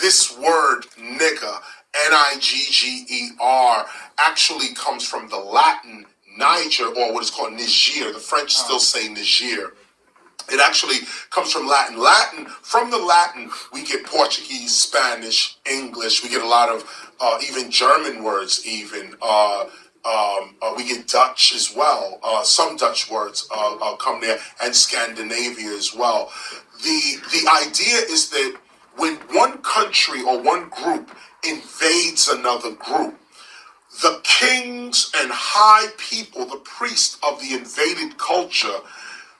This word nigger, Nigger, actually comes from the Latin Niger, or what is called Niger. The French still say Niger. It actually comes from Latin. From the Latin, we get Portuguese, Spanish, English. We get a lot of even German words, we get Dutch as well. Some Dutch words come there, and Scandinavia as well. The idea is that when one country or one group invades another group, the kings and high people, the priests of the invaded culture,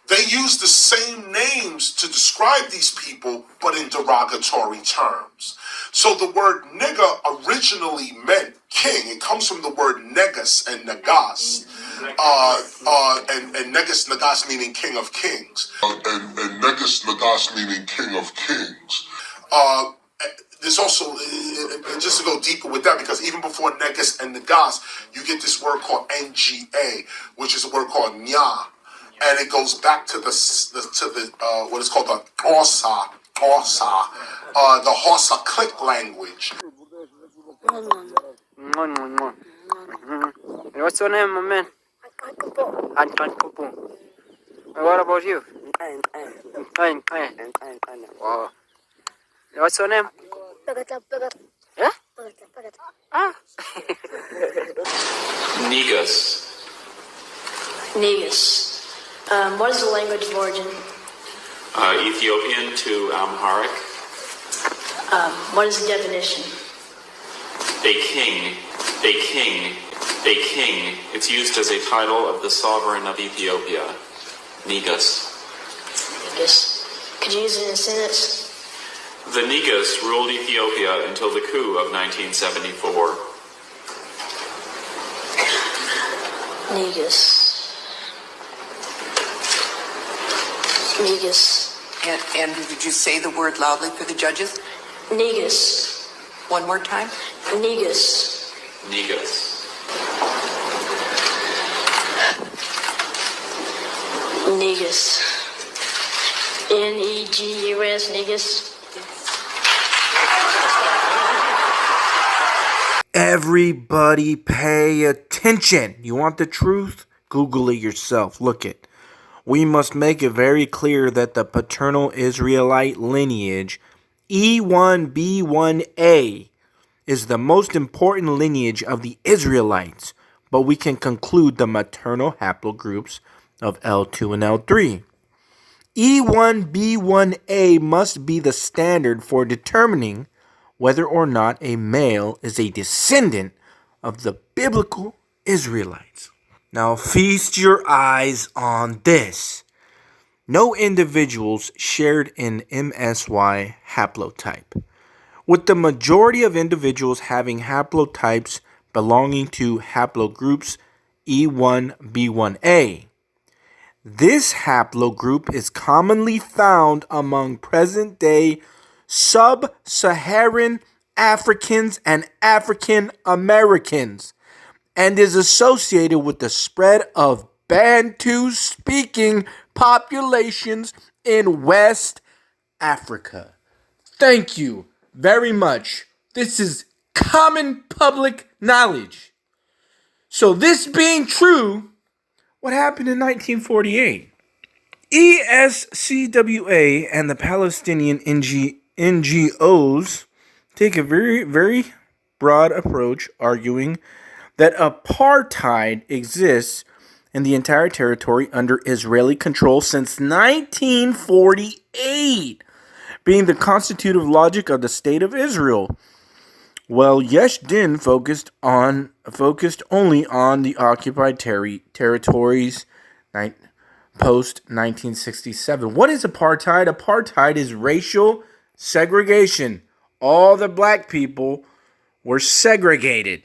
they use the same names to describe these people, but in derogatory terms. So the word nigger originally meant king. It comes from the word negus and nagas. And negus nagas meaning king of kings. And negus nagas meaning king of kings. There's also, just to go deeper with that, because even before negus and nagas, you get this word called nga, which is a word called nya. And it goes back to the what is called the Xhosa, the Xhosa click language. What's your name, my man? Antoine Poupon. What about you? Wow. What's your name? Yeah? Ah. Negus. What is the language of origin? Ethiopian to Amharic. What is the definition? A king. It's used as a title of the sovereign of Ethiopia. Negus. Could you use it in a sentence? The Negus ruled Ethiopia until the coup of 1974. Negus. Andrew, did you say the word loudly for the judges? Negus. One more time? Negus. Negus. Negus. Negus. Negus. Everybody pay attention. You want the truth? Google it yourself. Look it. We must make it very clear that the paternal Israelite lineage, E1B1A, is the most important lineage of the Israelites, but we can conclude the maternal haplogroups of L2 and L3. E1B1A must be the standard for determining whether or not a male is a descendant of the biblical Israelites. Now feast your eyes on this. No individuals shared in MSY haplotype, with the majority of individuals having haplotypes belonging to haplogroups E1B1A. This haplogroup is commonly found among present-day sub-Saharan Africans and African Americans, and is associated with the spread of Bantu-speaking populations in West Africa. Thank you very much. This is common public knowledge. So this being true, what happened in 1948? ESCWA and the Palestinian NGOs take a very, very broad approach, arguing that apartheid exists in the entire territory under Israeli control since 1948, being the constitutive logic of the State of Israel. Well, Yesh Din focused only on the occupied territories post 1967. What is apartheid? Apartheid is racial segregation. All the black people were segregated.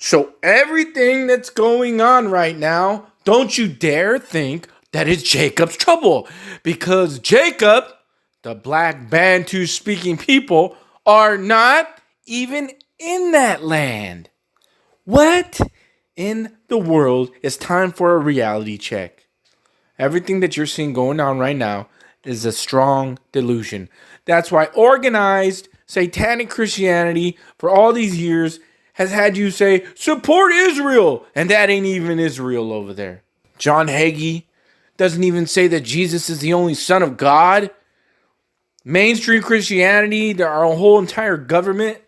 So everything that's going on right now, don't you dare think that it's Jacob's trouble. Because Jacob, the black Bantu speaking people, are not even in that land. What in the world? It's time for a reality check. Everything that you're seeing going on right now is a strong delusion. That's why organized Satanic Christianity for all these years has had you say, support Israel. And that ain't even Israel over there. John Hagee doesn't even say that Jesus is the only Son of God. Mainstream Christianity, our whole entire government,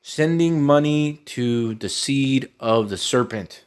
sending money to the seed of the serpent.